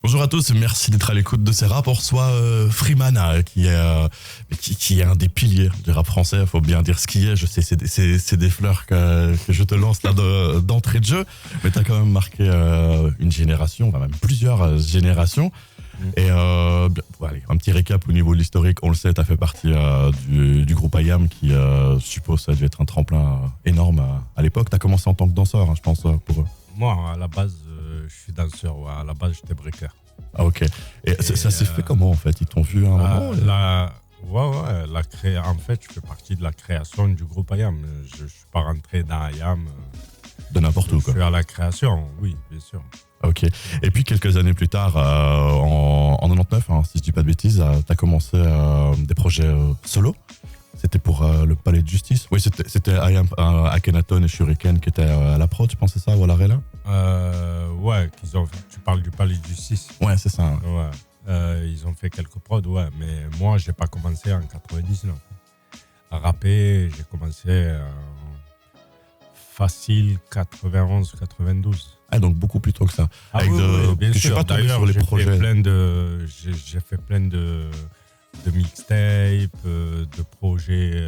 Bonjour à tous, merci d'être à l'écoute de ces rap. On reçoit Freeman, qui est un des piliers du rap français. Il faut bien dire ce qu'il est. Je sais, c'est des fleurs que je te lance là d'entrée de jeu. Mais tu as quand même marqué une génération, enfin même plusieurs générations. Et allez, un petit récap au niveau de l'historique. On le sait, tu as fait partie du groupe IAM qui, je suppose, ça a dû être un tremplin énorme à l'époque. Tu as commencé en tant que danseur, hein, je pense, pour eux. Moi, à la base, je suis danseur. Ouais. À la base, j'étais breaker. Ah, ok. Et ça s'est fait comment, en fait? Ils t'ont vu à un moment En fait, je fais partie de la création du groupe IAM. Je ne suis pas rentré dans IAM. De n'importe où, quoi. Je suis à la création, oui, bien sûr. Ok. Et puis, quelques années plus tard, en 99, hein, si je dis pas de bêtises, tu as commencé des projets solo. C'était pour le Palais de Justice. Oui, c'était IAM, Akhenaton et Shuriken qui étaient à la prod, je pense, c'est ça, ou à l'arrêt là? Ouais, tu parles du Palais de Justice. Ouais, c'est ça. Ouais. Ils ont fait quelques prods, ouais. Mais moi, j'ai pas commencé en 99. À rapper, j'ai commencé facile 91, 92. Ah, donc beaucoup plus tôt que ça. Ah oui, bien sûr. Pas D'ailleurs, sur les projets. J'ai fait plein de mixtapes, de projets,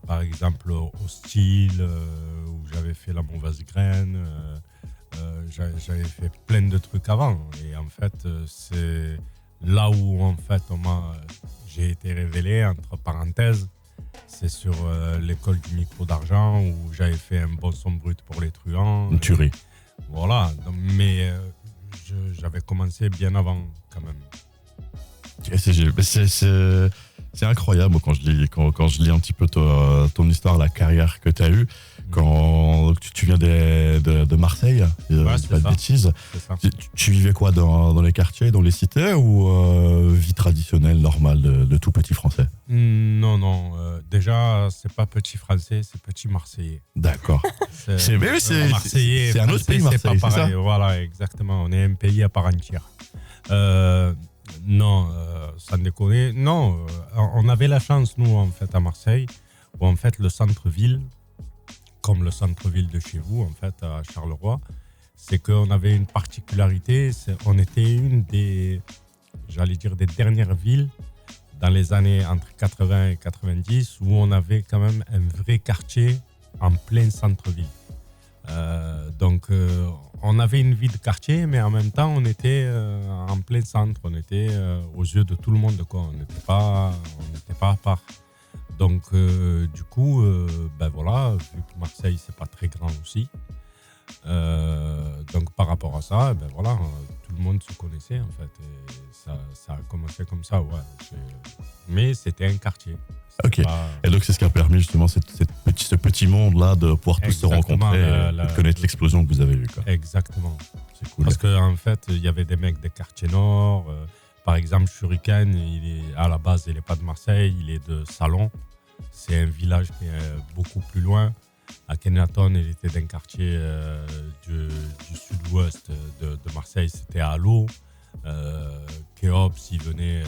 par exemple Hostile, où j'avais fait La Mauvaise Graine. J'avais fait plein de trucs avant. Et en fait, c'est là où en fait, j'ai été révélé, entre parenthèses. C'est sur l'école du micro d'argent où j'avais fait un bon son brut pour les truands. Une tuerie. Voilà, mais j'avais commencé bien avant quand même. C'est incroyable quand je lis un petit peu ton histoire, la carrière que tu as eue. Quand tu viens de Marseille, Ouais, pas de bêtises. Ça. Tu vivais quoi dans les quartiers, dans les cités ou vie traditionnelle, normale de tout petit français? Non. Déjà, c'est pas petit français, c'est petit marseillais. D'accord. C'est Marseillais. C'est un autre pays, Marseille, c'est pas pareil. ça? Voilà, exactement. On est un pays à part entière. Non, sans déconner. Non, on avait la chance, nous, en fait, à Marseille, où en fait, le centre-ville, comme le centre-ville de chez vous, en fait, à Charleroi, c'est qu'on avait une particularité. On était une des dernières villes dans les années entre 80 et 90 où on avait quand même un vrai quartier en plein centre-ville. Donc, on avait une vie de quartier, mais en même temps, on était en plein centre. On était aux yeux de tout le monde, quoi. On n'était pas à part. Donc, du coup, voilà, vu que Marseille, c'est pas très grand aussi. Donc, par rapport à ça, voilà, tout le monde se connaissait, en fait. Et ça a commencé comme ça, ouais. Mais c'était un quartier. Ok. Et donc, c'est ce qui a permis justement ce petit monde-là de pouvoir tous se rencontrer et de connaître l'explosion que vous avez eue, quoi. Exactement. C'est cool. Parce qu'en fait, il y avait des mecs des quartiers nord. Par exemple, Shuriken, à la base, il n'est pas de Marseille, il est de Salon. C'est un village qui est beaucoup plus loin. Akhenaton, il était d'un quartier du sud-ouest de Marseille, c'était à Allo. Kéops, il venait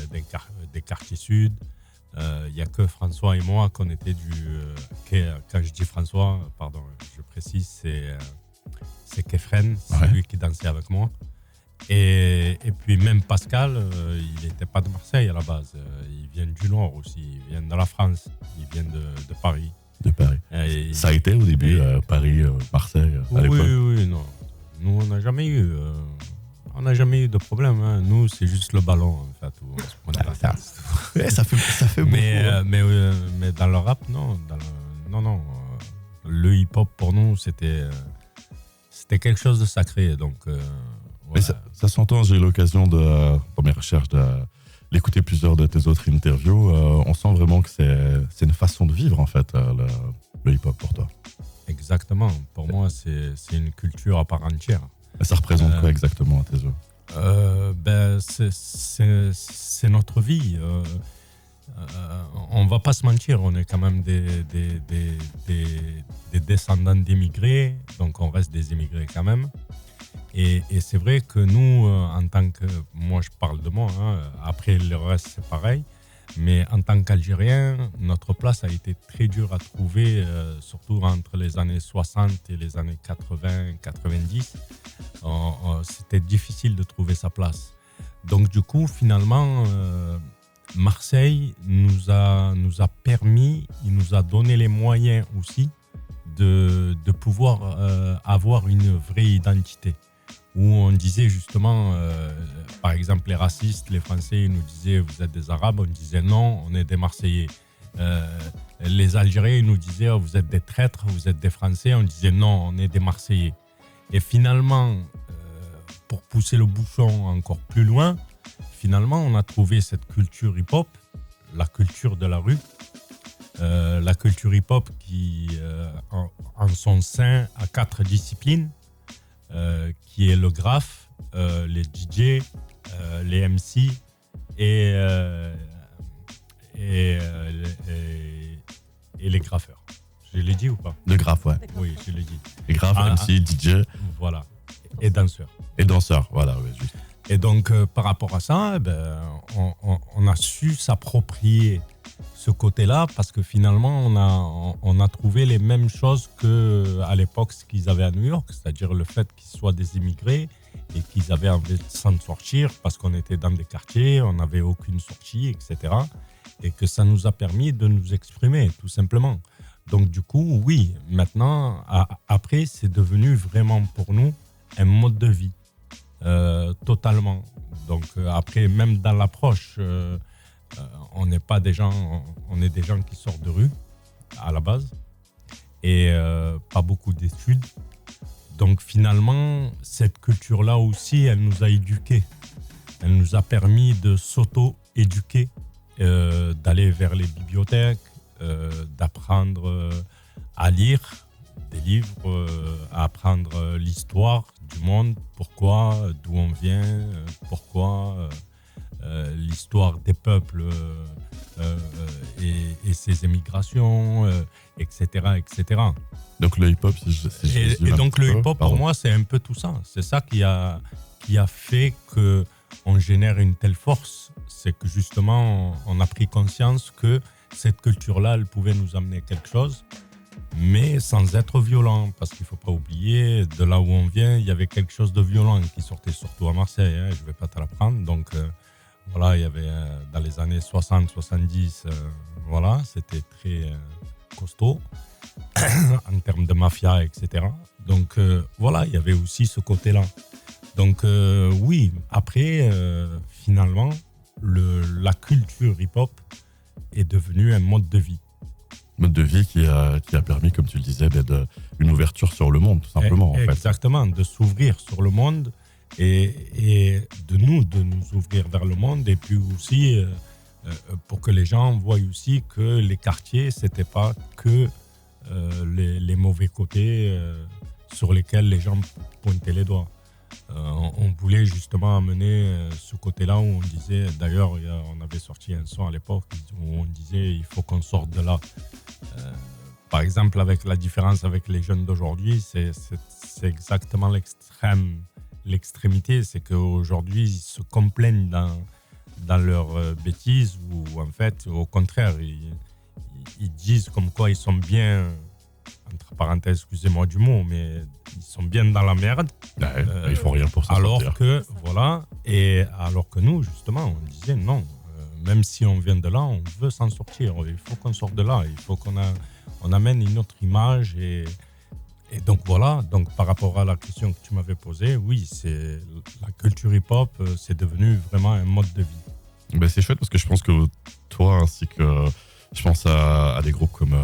des quartiers sud. Il n'y a que François et moi qu'on était quand je dis François, pardon, je précise, c'est Kefren, c'est lui qui dansait avec moi. Et puis même Pascal, il n'était pas de Marseille à la base, il vient du Nord aussi, il vient de la France, il vient de Paris. De Paris. Ça a été au début, Paris, Marseille, à l'époque? Oui, non. Nous, on n'a jamais eu de problème. Hein. Nous, c'est juste le ballon, en fait. Où on se prenait la tête. Ouais, ça fait beaucoup. Mais dans le rap, non. Non. Le hip-hop, pour nous, c'était quelque chose de sacré. Donc, mais ça s'entend, j'ai eu l'occasion dans mes recherches d'écouter plusieurs de tes autres interviews. On sent vraiment que c'est une façon de vivre, en fait, le hip-hop pour toi. Exactement. Pour moi, c'est une culture à part entière. Et ça représente quoi exactement à tes yeux? C'est notre vie. On va pas se mentir, on est quand même des descendants d'émigrés, donc on reste des émigrés quand même. Et c'est vrai que nous, en tant que... Moi, je parle de moi, hein, après le reste, c'est pareil. Mais en tant qu'Algérien, notre place a été très dure à trouver, surtout entre les années 60 et les années 80-90. C'était difficile de trouver sa place. Donc du coup, finalement, Marseille nous a permis, il nous a donné les moyens aussi de pouvoir avoir une vraie identité. Où on disait justement, par exemple les racistes, les Français, ils nous disaient vous êtes des Arabes, on disait non, on est des Marseillais. Les Algériens, ils nous disaient vous êtes des traîtres, vous êtes des Français, on disait non, on est des Marseillais. Et finalement, pour pousser le bouchon encore plus loin, finalement on a trouvé cette culture hip-hop, la culture de la rue, la culture hip-hop qui en son sein a 4 disciplines. Qui est le graphe, les DJ, les MC et les graffeurs. Je l'ai dit ou pas? Le graphe, ouais. Oui, je l'ai dit. Les graphes, MC, DJ. Voilà. Et danseurs. Et danseurs, voilà, oui, juste. Et donc, par rapport à ça, on a su s'approprier ce côté-là parce que finalement, on a trouvé les mêmes choses qu'à l'époque, ce qu'ils avaient à New York, c'est-à-dire le fait qu'ils soient des immigrés et qu'ils avaient envie de s'en sortir parce qu'on était dans des quartiers, on n'avait aucune sortie, etc. Et que ça nous a permis de nous exprimer, tout simplement. Donc, du coup, oui, maintenant, après, c'est devenu vraiment pour nous un mode de vie. Totalement. Donc après, même dans l'approche, on n'est pas des gens, on est des gens qui sortent de rue à la base et pas beaucoup d'études. Donc finalement, cette culture-là aussi, elle nous a éduqués. Elle nous a permis de s'auto-éduquer, d'aller vers les bibliothèques, d'apprendre à lire des livres, à apprendre l'histoire du monde, pourquoi, d'où on vient, pourquoi, l'histoire des peuples et ses émigrations, etc., etc. Donc le hip-hop, et donc le hip-hop, pour moi, c'est un peu tout ça. C'est ça qui a fait qu'on génère une telle force. C'est que justement, on a pris conscience que cette culture-là, elle pouvait nous amener quelque chose, mais sans être violent, parce qu'il ne faut pas oublier, de là où on vient, il y avait quelque chose de violent qui sortait surtout à Marseille, hein, je ne vais pas te l'apprendre. Donc voilà, il y avait dans les années 60-70, voilà, c'était très costaud en termes de mafia, etc. Donc voilà, il y avait aussi ce côté-là. Donc oui, après, finalement, la culture hip-hop est devenue un mode de vie. Mode de vie qui a permis, comme tu le disais, une ouverture sur le monde, tout simplement. Exactement, de s'ouvrir sur le monde et de nous ouvrir vers le monde. Et puis aussi, pour que les gens voient aussi que les quartiers, ce n'était pas que les mauvais côtés sur lesquels les gens pointaient les doigts. On voulait justement amener ce côté-là où on disait, d'ailleurs, on avait sorti un son à l'époque où on disait il faut qu'on sorte de là. Par exemple, avec la différence avec les jeunes d'aujourd'hui, c'est exactement l'extrémité, c'est qu'aujourd'hui, ils se complaignent dans leurs bêtises ou en fait, au contraire, ils disent comme quoi ils sont bien, entre parenthèses, excusez-moi du mot, mais ils sont bien dans la merde. Ouais, ils font rien pour s'en sortir. Alors que nous, justement, on disait non. Même si on vient de là, on veut s'en sortir. Il faut qu'on sorte de là. Il faut qu'on amène une autre image. Et donc voilà. Donc par rapport à la question que tu m'avais posée, oui, c'est la culture hip-hop, c'est devenu vraiment un mode de vie. Ben c'est chouette parce que je pense que toi, ainsi que je pense à des groupes comme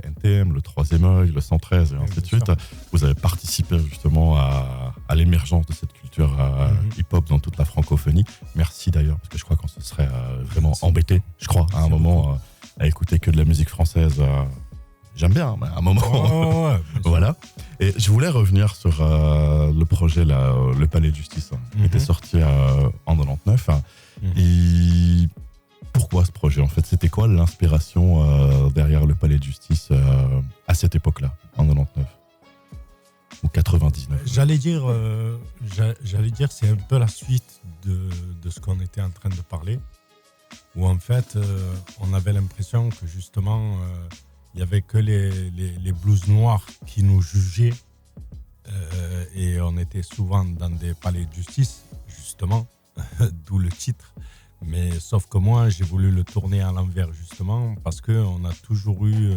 NTM, le Troisième Œil, le 113 et ainsi de suite, vous avez participé justement à l'émergence de cette culture hip-hop dans toute la francophonie. Merci d'ailleurs, parce que je crois qu'on se serait vraiment embêté, je crois, à un moment, à écouter que de la musique française. J'aime bien, mais à un moment. Ouais, voilà. Et je voulais revenir sur le projet, là, le Palais de Justice, qui était sorti en 99. Pourquoi ce projet en fait? C'était quoi l'inspiration derrière le Palais de Justice à cette époque-là, en 99 ou 99? J'allais dire c'est un peu la suite de ce qu'on était en train de parler. où en fait, on avait l'impression que justement, il n'y avait que les blues noirs qui nous jugeaient. Et on était souvent dans des palais de justice, justement, d'où le titre. Mais sauf que moi, j'ai voulu le tourner à l'envers, justement, parce qu'on a toujours eu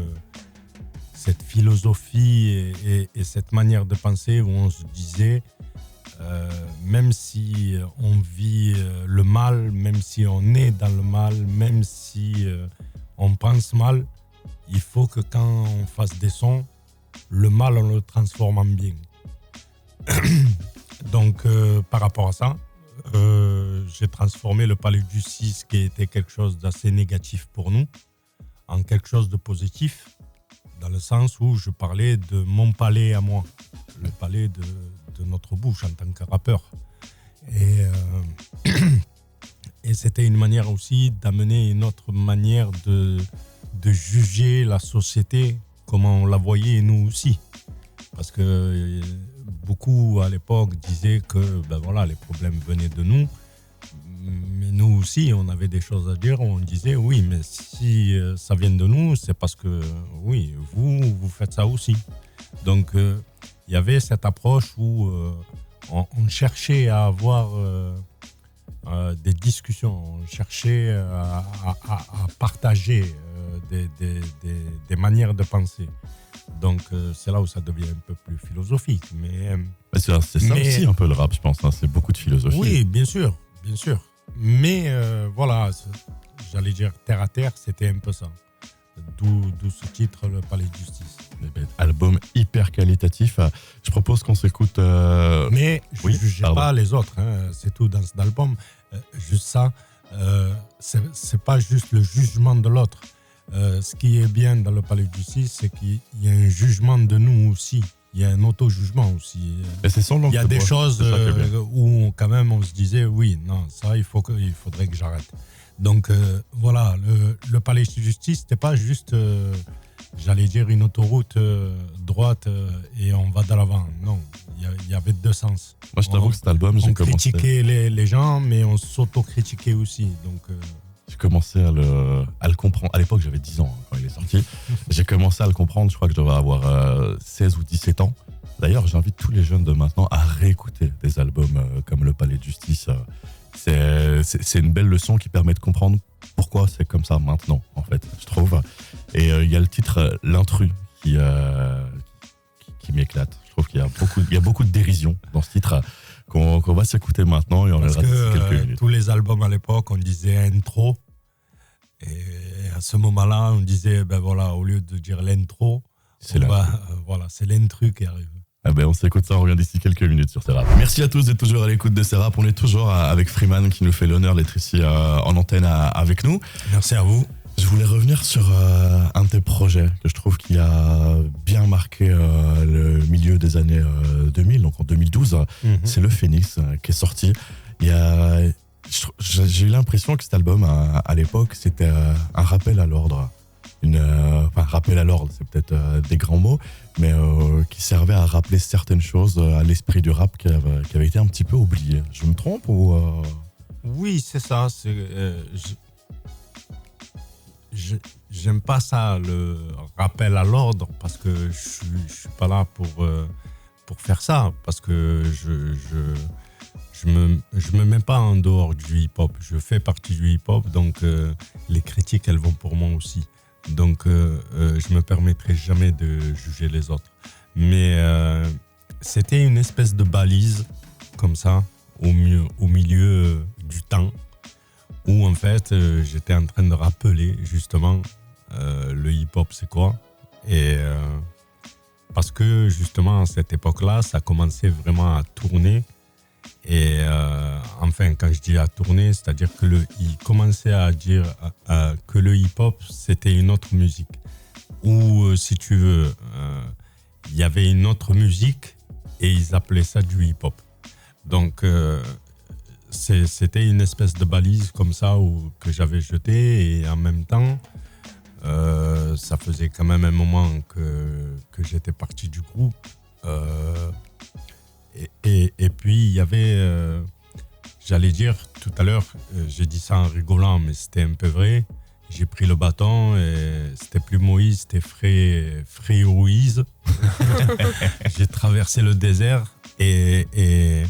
cette philosophie et cette manière de penser où on se disait, même si on vit le mal, même si on est dans le mal, même si on pense mal, il faut que quand on fasse des sons, le mal, on le transforme en bien. Donc, par rapport à ça, j'ai transformé le palais du 6, qui était quelque chose d'assez négatif pour nous, en quelque chose de positif, dans le sens où je parlais de mon palais à moi, le palais de notre bouche en tant que rappeur. Et c'était une manière aussi d'amener une autre manière de juger la société, comment on la voyait nous aussi. Parce que beaucoup à l'époque disaient que les problèmes venaient de nous, mais nous aussi on avait des choses à dire. On disait oui, mais si ça vient de nous, c'est parce que oui, vous faites ça aussi. Donc il y avait cette approche où on cherchait à avoir des discussions, on cherchait à partager des manières de penser. Donc c'est là où ça devient un peu plus philosophique. Mais c'est ça aussi un peu le rap, je pense. Hein. C'est beaucoup de philosophie. Oui, bien sûr. Mais j'allais dire terre à terre, c'était un peu ça. D'où ce titre, le Palais de Justice. Album hyper qualitatif. Je propose qu'on s'écoute. Mais je ne jugeais pas les autres. Hein. C'est tout dans cet album. Juste ça, c'est pas juste le jugement de l'autre. Ce qui est bien dans le Palais de Justice, c'est qu'il y a un jugement de nous aussi. Il y a un auto-jugement aussi. Et c'est il y a des choses où quand même on se disait oui, non, ça il faudrait que j'arrête. Donc voilà, le Palais de Justice, c'était pas juste, j'allais dire, une autoroute droite et on va de l'avant. Non, il y avait deux sens. Moi je t'avoue que cet album, j'ai commencé... On critiquait les gens, mais on s'auto-critiquait aussi. Donc... J'ai commencé à le comprendre. À l'époque, j'avais 10 ans quand il est sorti. J'ai commencé à le comprendre, je crois que je devais avoir 16 ou 17 ans. D'ailleurs, j'invite tous les jeunes de maintenant à réécouter des albums comme Le Palais de Justice. C'est une belle leçon qui permet de comprendre pourquoi c'est comme ça maintenant, en fait, je trouve. Et il y a le titre L'intrus qui m'éclate. Je trouve qu'il y a beaucoup de dérision dans ce titre qu'on va s'écouter maintenant et on reviendra d'ici quelques minutes. Tous les albums à l'époque, on disait intro. Et à ce moment-là, on disait, au lieu de dire l'intro, c'est l'intrus qui arrive. On s'écoute ça, on revient d'ici quelques minutes sur Serap. Merci à tous d'être toujours à l'écoute de Serap. On est toujours avec Freeman qui nous fait l'honneur d'être ici en antenne avec nous. Merci à vous. Je voulais revenir sur un de tes projets que je trouve qui a bien marqué le milieu des années 2000, donc en 2012. C'est Le Phénix qui est sorti. J'ai eu l'impression que cet album, à l'époque, c'était un rappel à l'ordre. Rappel à l'ordre, c'est peut-être des grands mots, mais qui servait à rappeler certaines choses à l'esprit du rap qui avait été un petit peu oublié. Je me trompe ou Oui, c'est ça. J'aime pas ça, le rappel à l'ordre, parce que je suis pas là pour faire ça, parce que je me mets pas en dehors du hip-hop. Je fais partie du hip-hop, donc les critiques, elles vont pour moi aussi. Donc je me permettrai jamais de juger les autres. Mais c'était une espèce de balise, comme ça, au milieu du temps, où en fait j'étais en train de rappeler justement le hip-hop c'est quoi. Et parce que justement à cette époque-là, ça commençait vraiment à tourner. Et enfin, quand je dis à tourner, c'est-à-dire il commençait à dire que le hip-hop c'était une autre musique. Ou si tu veux, il y avait une autre musique et ils appelaient ça du hip-hop. Donc c'était une espèce de balise comme ça que j'avais jetée, et en même temps ça faisait quand même un moment que j'étais parti du groupe, et puis il y avait j'allais dire tout à l'heure, j'ai dit ça en rigolant, mais c'était un peu vrai. J'ai pris le bâton et c'était plus Moïse, c'était Fré Ruiz. J'ai traversé le désert et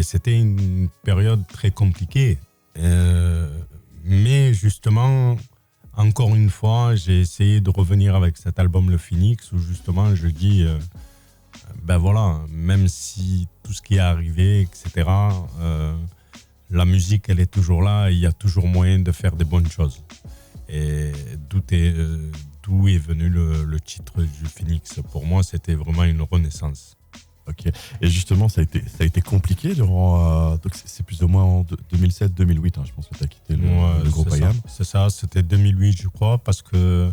c'était une période très compliquée. Mais justement, encore une fois, j'ai essayé de revenir avec cet album Le Phénix où justement je dis, ben voilà, même si tout ce qui est arrivé, etc., la musique, elle est toujours là et il y a toujours moyen de faire des bonnes choses. Et d'où est venu le titre du Phénix. Pour moi, c'était vraiment une renaissance. Ok. Et justement, ça a été compliqué durant. Donc c'est plus ou moins en 2007-2008, hein, je pense que tu as quitté le groupe IAM. C'est ça, c'était 2008, je crois, parce que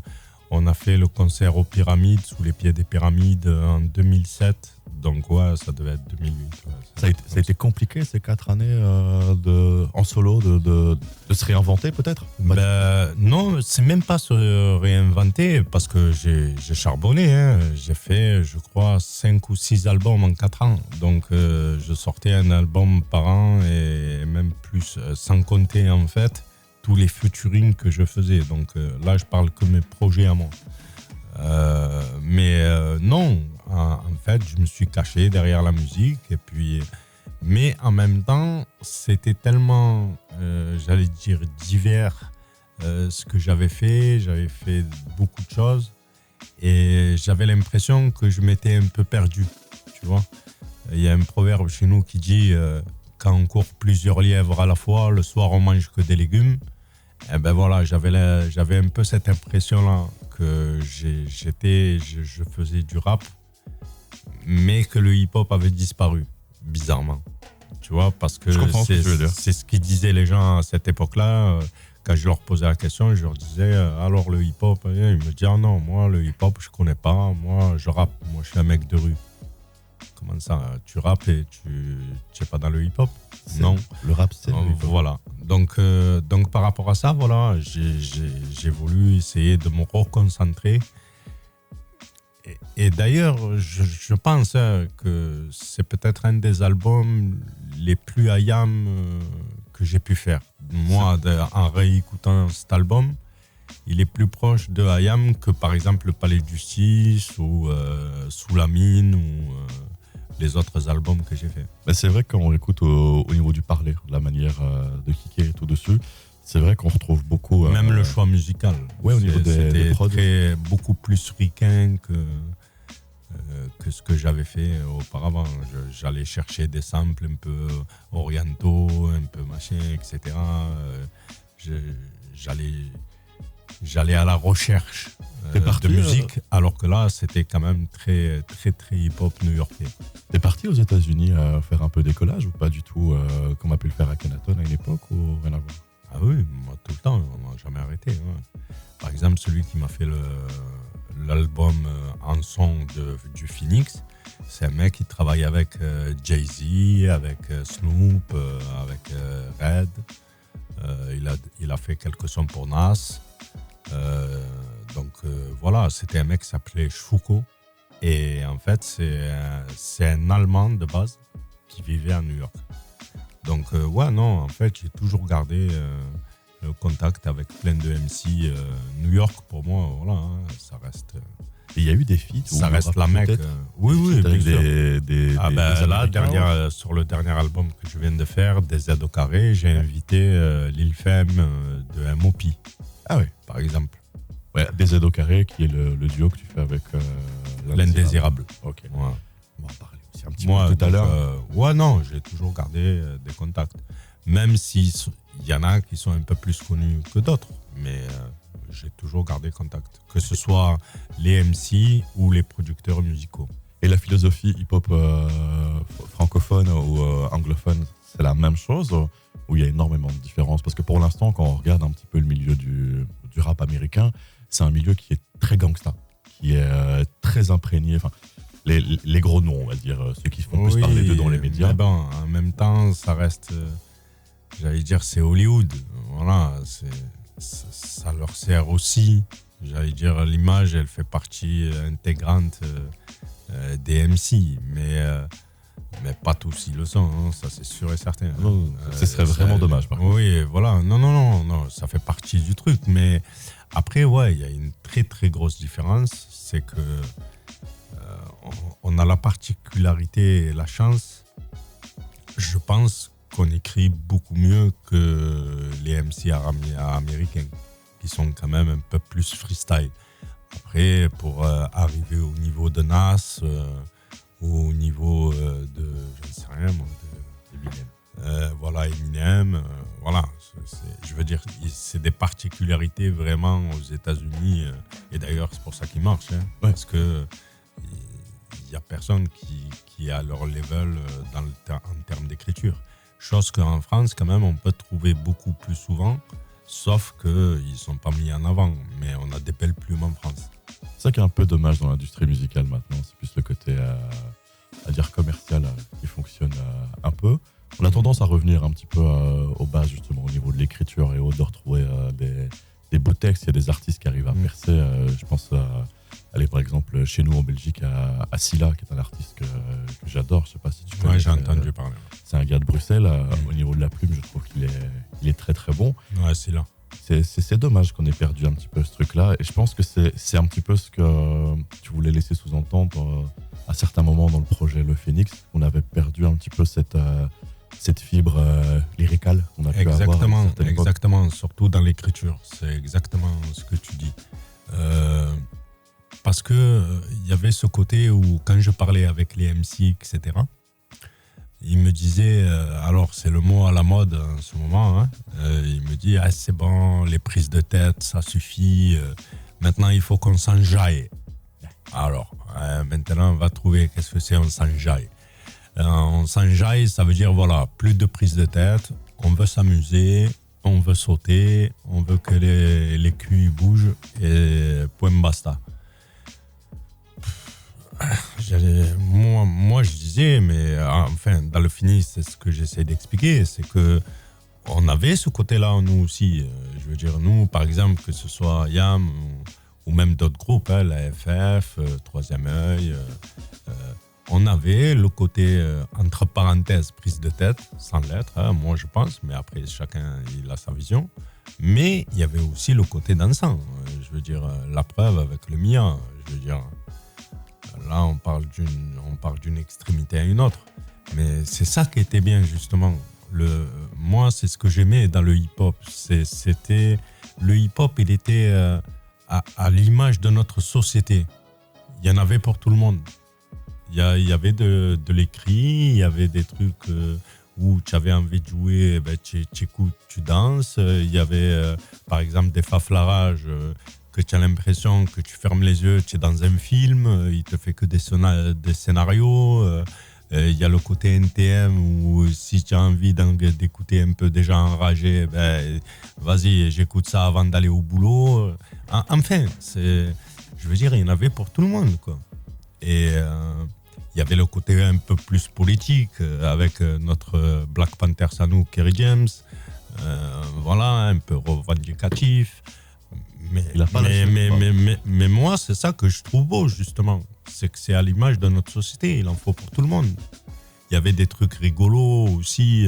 on a fait le concert aux Pyramides, sous les pieds des Pyramides, en 2007. Donc, ouais, ça devait être 2008. Ouais, ça a été compliqué ces 4 années en solo de se réinventer peut-être? Non, c'est même pas se réinventer parce que j'ai charbonné. Hein. J'ai fait, je crois, 5 ou 6 albums en 4 ans. Donc, je sortais un album par an et même plus, sans compter en fait tous les featuring que je faisais. Donc là, je parle que mes projets à moi. Non, en fait, je me suis caché derrière la musique. Mais en même temps, c'était tellement, j'allais dire, divers ce que j'avais fait. J'avais fait beaucoup de choses et j'avais l'impression que je m'étais un peu perdu. Tu vois, il y a un proverbe chez nous qui dit quand on court plusieurs lièvres à la fois, le soir on mange que des légumes. Et ben voilà, j'avais un peu cette impression-là que je faisais du rap, mais que le hip-hop avait disparu, bizarrement. Tu vois, parce que c'est ce qu'ils disaient les gens à cette époque-là. Quand je leur posais la question, je leur disais alors le hip-hop, ils me disaient non, moi le hip-hop je connais pas, moi je rappe, moi je suis un mec de rue. Comment ça, tu rappes et tu n'es pas dans le hip-hop? Non. Le rap, c'est le hip-hop. Voilà. Donc par rapport à ça, voilà, j'ai voulu essayer de me reconcentrer. Et d'ailleurs, je pense que c'est peut-être un des albums les plus IAM que j'ai pu faire. Moi, en réécoutant cet album, il est plus proche de IAM que par exemple le Palais de Justice ou Sous la Mine ou les autres albums que j'ai fait. Mais c'est vrai que quand on écoute au niveau du parler, la manière de kicker et tout dessus, c'est vrai qu'on retrouve beaucoup. Même le choix musical. Ouais, au niveau des prods. C'était beaucoup plus ricain que ce que j'avais fait auparavant. J'allais chercher des samples un peu orientaux, un peu machin, etc. J'allais à la recherche de musique, alors que là, c'était quand même très, très, très hip-hop new-yorkais. T'es parti aux États-Unis faire un peu d'écolage ou pas du tout, comme on a pu le faire à Kenaton à une époque, ou rien à voir? Ah oui, moi, tout le temps, on n'a jamais arrêté. Ouais. Par exemple, celui qui m'a fait l'album en son du Phénix, c'est un mec qui travaille avec Jay-Z, avec Snoop, avec Red. Il a fait quelques sons pour Nas. Voilà, c'était un mec qui s'appelait Shuko. Et en fait, c'est un Allemand de base qui vivait à New York. Donc, en fait, j'ai toujours gardé le contact avec plein de MC. New York, pour moi, voilà, hein, ça reste. Il y a eu des feats. Ça reste la Mecque. Oui, bien sûr. Sur le dernier album que je viens de faire, Des Z au carré, j'ai invité Lil Femme de MOP. Ah oui. Par exemple. Ouais, Des Z au carré, qui est le duo que tu fais avec l'Indésirable. Ok. Ouais. On va en parler aussi un petit peu tout à l'heure. J'ai toujours gardé des contacts. Même s'il y en a qui sont un peu plus connus que d'autres. Mais j'ai toujours gardé contact. Que ce soit les MC ou les producteurs musicaux. Et la philosophie hip-hop francophone ou anglophone, c'est la même chose, où il y a énormément de différences? Parce que pour l'instant, quand on regarde un petit peu le milieu du rap américain, c'est un milieu qui est très gangsta, qui est très imprégné. Enfin, les gros noms, on va dire, ceux qui font plus parler d'eux dans les médias. Mais bon, en même temps, ça reste, j'allais dire, c'est Hollywood. Voilà, ça leur sert aussi. J'allais dire, l'image, elle fait partie intégrante des MC. Mais Mais pas tous ils le sont, hein, ça c'est sûr et certain. Non, ce serait vraiment dommage. Par contre. Oui, voilà. Non, ça fait partie du truc. Mais après, ouais, il y a une très très grosse différence. C'est que on a la particularité et la chance, je pense, qu'on écrit beaucoup mieux que les MC américains, qui sont quand même un peu plus freestyle. Après, pour arriver au niveau de Nas, au niveau de, je ne sais rien, moi, Eminem. Voilà, Eminem, voilà. Je veux dire, c'est des particularités vraiment aux États-Unis. Et d'ailleurs, c'est pour ça qu'ils marchent. Hein, Ouais. Parce que il n'y a personne qui est à leur level en termes d'écriture. Chose qu'en France, quand même, on peut trouver beaucoup plus souvent, sauf qu'ils ne sont pas mis en avant. Mais on a des belles plumes en France. C'est ça qui est un peu dommage dans l'industrie musicale maintenant. C'est plus le côté, à dire commercial, qui fonctionne un peu. On a tendance à revenir un petit peu aux bases, justement, au niveau de l'écriture et de retrouver des beaux textes. Il y a des artistes qui arrivent à percer. Je pense aller, par exemple, chez nous en Belgique, à Scylla, qui est un artiste que j'adore. Je ne sais pas si tu connais. Ouais, j'ai entendu parler. C'est un gars de Bruxelles. Au niveau de la plume, je trouve qu'il est très, très bon. Ouais, c'est là. C'est dommage qu'on ait perdu un petit peu ce truc-là. Et je pense que c'est un petit peu ce que tu voulais laisser sous-entendre à certains moments dans le projet Le Phénix. On avait perdu un petit peu cette fibre lyricale qu'on a pu avoir. Exactement, surtout dans l'écriture. C'est exactement ce que tu dis. Parce que il y avait ce côté où quand je parlais avec les MC, etc., il me disait, alors c'est le mot à la mode en ce moment, hein, il me dit, ah, c'est bon, les prises de tête, ça suffit, maintenant il faut qu'on s'enjaille. Alors, maintenant on va trouver qu'est-ce que c'est on s'enjaille. On s'enjaille, ça veut dire, voilà, plus de prises de tête, on veut s'amuser, on veut sauter, on veut que les culs bougent, et point basta. Moi, je disais, mais enfin, dans le fini, c'est ce que j'essaie d'expliquer, c'est que on avait ce côté-là, nous aussi. Je veux dire, nous, par exemple, que ce soit YAM ou même d'autres groupes, hein, la FF, Troisième Œil, on avait le côté, entre parenthèses, prise de tête, sans l'être, hein, moi je pense, mais après, chacun il a sa vision. Mais il y avait aussi le côté dansant. Je veux dire, la preuve avec le Mia, je veux dire... Là, on parle d'une extrémité à une autre. Mais c'est ça qui était bien, justement. Moi, c'est ce que j'aimais dans le hip-hop. C'était le hip-hop, il était à l'image de notre société. Il y en avait pour tout le monde. Il y avait de l'écrit, il y avait des trucs où tu avais envie de jouer, ben, tu écoutes, tu danses. Il y avait, par exemple, des faflarages... que tu as l'impression que tu fermes les yeux, tu es dans un film, il te fait que des scénarios. Il y a le côté NTM où si tu as envie d'écouter un peu des gens enragés, ben, vas-y, j'écoute ça avant d'aller au boulot. Enfin, je veux dire, il y en avait pour tout le monde, quoi. Et il y avait le côté un peu plus politique avec notre Black Panther à nous, Kerry James. Voilà, un peu revendicatif. Mais moi, c'est ça que je trouve beau, justement. C'est que c'est à l'image de notre société. Il en faut pour tout le monde. Il y avait des trucs rigolos aussi.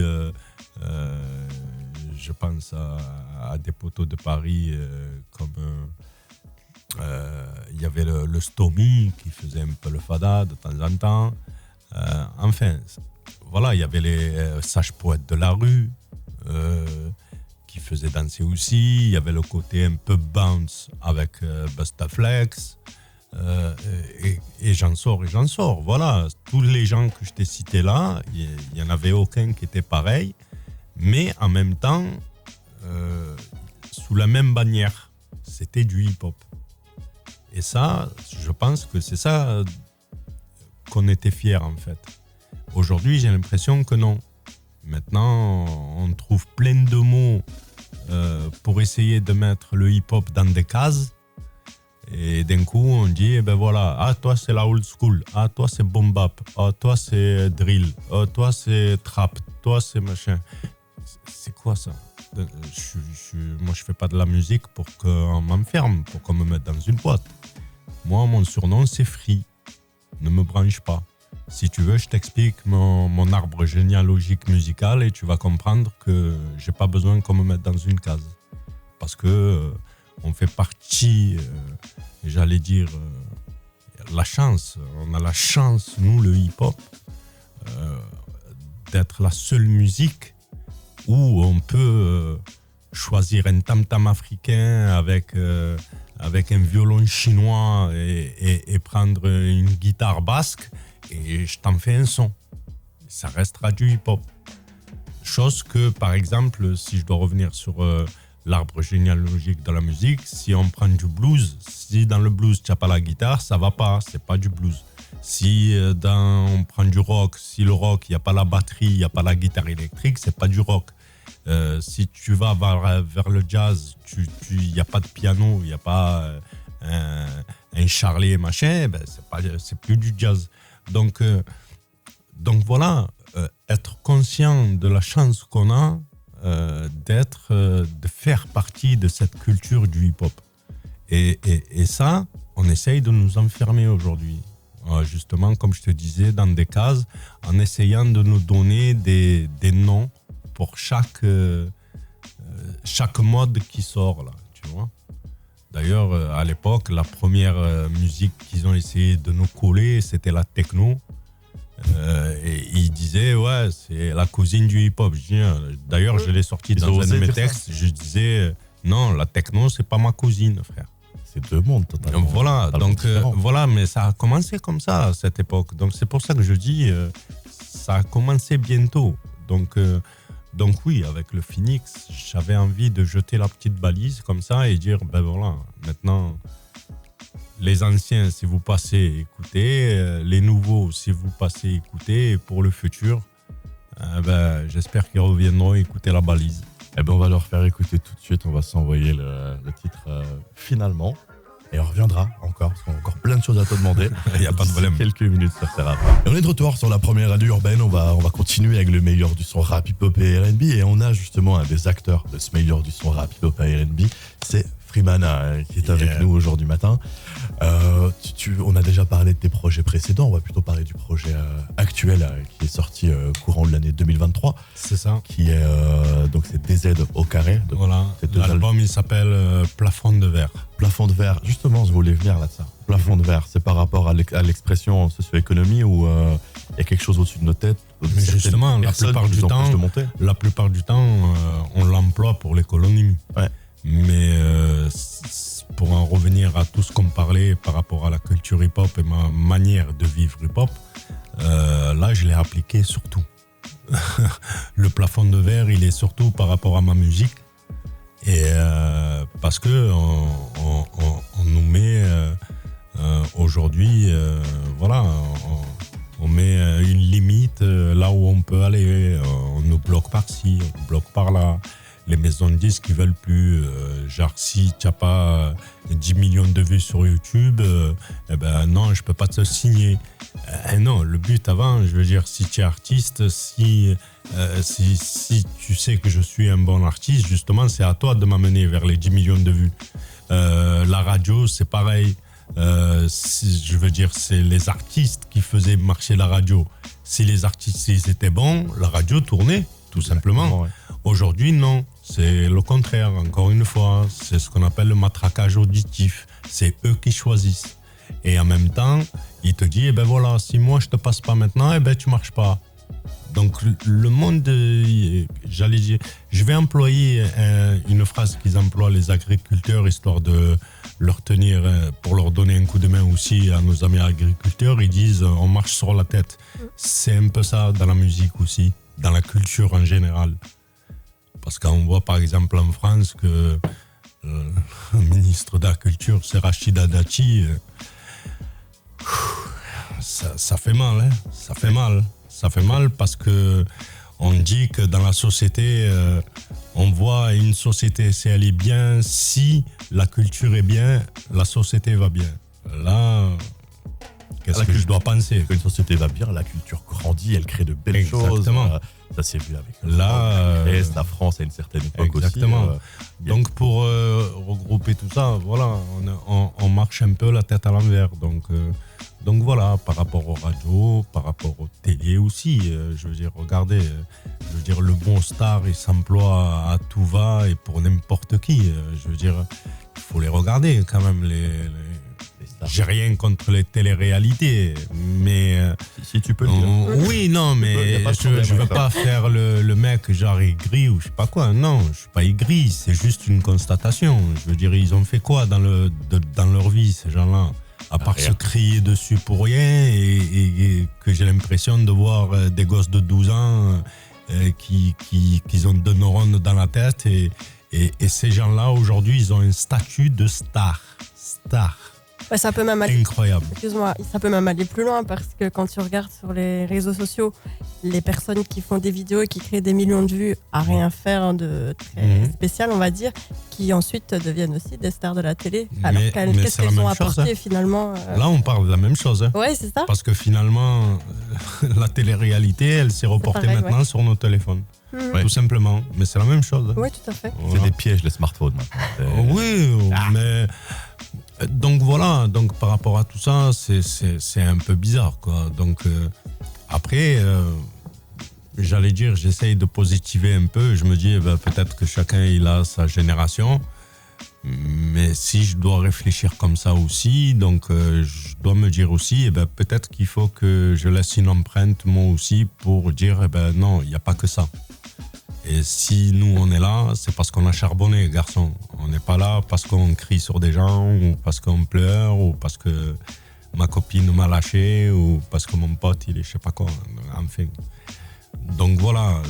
Je pense à des poteaux de Paris comme... il y avait le Stomy qui faisait un peu le fada de temps en temps. Enfin, voilà, il y avait les sages poètes de la rue qui faisait danser aussi. Il y avait le côté un peu bounce avec Bustaflex. Et j'en sors. Voilà, tous les gens que je t'ai cités là, il n'y en avait aucun qui était pareil, mais en même temps, sous la même bannière, c'était du hip-hop. Et ça, je pense que c'est ça qu'on était fiers en fait. Aujourd'hui, j'ai l'impression que non. Maintenant, on trouve plein de mots pour essayer de mettre le hip-hop dans des cases. Et d'un coup, on dit, eh ben voilà, ah, toi, c'est la old school. Ah, toi, c'est boom bap. Ah, toi, c'est drill. Ah, toi, c'est trap. Toi, c'est machin. C'est quoi ça? Moi, je fais pas de la musique pour qu'on m'enferme, pour qu'on me mette dans une boîte. Moi, mon surnom, c'est Free. Ne me branche pas. Si tu veux, je t'explique mon arbre généalogique musical et tu vas comprendre que j'ai pas besoin qu'on me mette dans une case. Parce que on fait partie, j'allais dire, la chance. On a la chance, nous, le hip-hop, d'être la seule musique où on peut choisir un tam-tam africain avec un violon chinois et prendre une guitare basque et je t'en fais un son. Ça restera du hip-hop. Chose que, par exemple, si je dois revenir sur l'arbre généalogique de la musique, si on prend du blues, si dans le blues tu n'as pas la guitare, ça va pas, c'est pas du blues. Si on prend du rock, si le rock, il n'y a pas la batterie, il n'y a pas la guitare électrique, c'est pas du rock. Si tu vas vers le jazz, il n'y a pas de piano, il n'y a pas un charlet machin, ben c'est plus du jazz. Donc voilà, être conscient de la chance qu'on a de faire partie de cette culture du hip-hop. Et ça, on essaye de nous enfermer aujourd'hui. Justement, comme je te disais, dans des cases, en essayant de nous donner des noms pour chaque mode qui sort, là, tu vois. D'ailleurs, à l'époque, la première musique qu'ils ont essayé de nous coller, c'était la techno. Et ils disaient, ouais, c'est la cousine du hip-hop. D'ailleurs, je l'ai sorti dans un de mes textes. Je disais, non, la techno, c'est pas ma cousine, frère. C'est deux mondes totalement. Voilà, donc voilà, mais ça a commencé comme ça à cette époque. Donc c'est pour ça que je dis, ça a commencé bientôt. Donc oui, avec le Phoenix, j'avais envie de jeter la petite balise comme ça et dire, ben voilà, maintenant, les anciens, si vous passez, écoutez. Les nouveaux, si vous passez, écoutez. Et pour le futur, ben, j'espère qu'ils reviendront écouter la balise. Eh ben, on va leur faire écouter tout de suite. On va s'envoyer le titre finalement. Et on reviendra encore, parce qu'on a encore plein de choses à te demander. Il n'y a pas de problème. Quelques minutes sur ces rap. Et on est de retour sur la première radio urbaine. On va continuer avec le meilleur du son rap, hip-hop et R&B. Et on a justement un des acteurs de ce meilleur du son rap, hip-hop et R&B. C'est Freemana qui est avec nous aujourd'hui matin. On a déjà parlé de tes projets précédents. On va plutôt parler du projet actuel qui est sorti courant de l'année 2023. C'est ça. Qui est donc c'est DZ au carré. Donc, voilà. L'album il s'appelle Plafond de verre. Plafond de verre. Justement, je voulais venir là de ça. Plafond de verre, c'est par rapport à l'expression socio-économie où il y a quelque chose au-dessus de nos têtes. Mais justement, la plupart du temps, on l'emploie pour l'économie. Ouais. Mais pour en revenir à tout ce qu'on parlait par rapport à la culture hip-hop et ma manière de vivre hip-hop, là, je l'ai appliqué surtout. Le plafond de verre, il est surtout par rapport à ma musique. Et parce que on nous met aujourd'hui, voilà, on met une limite là où on peut aller. On nous bloque par-ci, on nous bloque par-là. Les maisons de disques qui veulent plus, genre si tu n'as pas 10 millions de vues sur YouTube, eh ben non, je peux pas te signer. Non, le but avant, je veux dire, si tu es artiste, si tu sais que je suis un bon artiste, justement, c'est à toi de m'amener vers les 10 millions de vues. La radio, c'est pareil. Je veux dire, c'est les artistes qui faisaient marcher la radio. Si les artistes ils étaient bons, la radio tournait, tout simplement. Ouais. Aujourd'hui, non. C'est le contraire, encore une fois. C'est ce qu'on appelle le matraquage auditif. C'est eux qui choisissent. Et en même temps, ils te disent, eh ben voilà, si moi je te passe pas maintenant, eh ben tu marches pas. Donc le monde, j'allais dire, je vais employer une phrase qu'ils emploient les agriculteurs, histoire de leur tenir, pour leur donner un coup de main aussi à nos amis agriculteurs. Ils disent, on marche sur la tête. C'est un peu ça dans la musique aussi, dans la culture en général. Parce qu'on voit par exemple en France que le ministre de la Culture, c'est Rachida Dati. Ça fait mal, hein. Ça fait mal. Ça fait mal parce que on dit que dans la société, on voit une société, si elle est bien, si la culture est bien, la société va bien. Là, Qu'est-ce que je dois penser? Quand une société va bien, la culture grandit, elle crée de belles Exactement. choses. Ça s'est vu avec la France à une certaine époque exactement. aussi. Donc pour regrouper tout ça, voilà, on marche un peu la tête à l'envers. Donc voilà, par rapport aux radios, par rapport aux télé aussi. Je veux dire, regardez, le bon star, il s'emploie à tout va et pour n'importe qui. Je veux dire, il faut les regarder quand même, les stars. J'ai rien contre les téléréalités, mais... si tu peux le dire. Oui, non, mais je ne veux pas faire le mec genre aigri ou je sais pas quoi. Non, je suis pas aigri, c'est juste une constatation. Je veux dire, ils ont fait quoi dans leur vie, ces gens-là? À part se crier dessus pour rien et que j'ai l'impression de voir des gosses de 12 ans qui ont deux neurones dans la tête et ces gens-là, aujourd'hui, ils ont un statut de star. Ouais, ça peut même aller, incroyable. Excuse-moi, ça peut même aller plus loin parce que quand tu regardes sur les réseaux sociaux, les personnes qui font des vidéos et qui créent des millions de vues à rien faire de très spécial, on va dire, qui ensuite deviennent aussi des stars de la télé. Alors qu'est-ce qu'elles ont apporté finalement Là, on parle de la même chose. Ouais, c'est ça. Parce que finalement, la télé-réalité, elle s'est reportée pareil, maintenant sur nos téléphones. Tout simplement. Mais c'est la même chose. Oui, tout à fait. Voilà. C'est des pièges, les smartphones. Oui, mais... Donc voilà, donc par rapport à tout ça, c'est un peu bizarre, quoi. Donc après, j'allais dire, j'essaye de positiver un peu. Je me dis, peut-être que chacun il a sa génération, mais si je dois réfléchir comme ça aussi, donc je dois me dire aussi, peut-être qu'il faut que je laisse une empreinte moi aussi pour dire, non, il n'y a pas que ça. Et si nous on est là, c'est parce qu'on a charbonné, garçon. On n'est pas là parce qu'on crie sur des gens, ou parce qu'on pleure, ou parce que ma copine m'a lâché, ou parce que mon pote il est je sais pas quoi. Enfin. Donc voilà,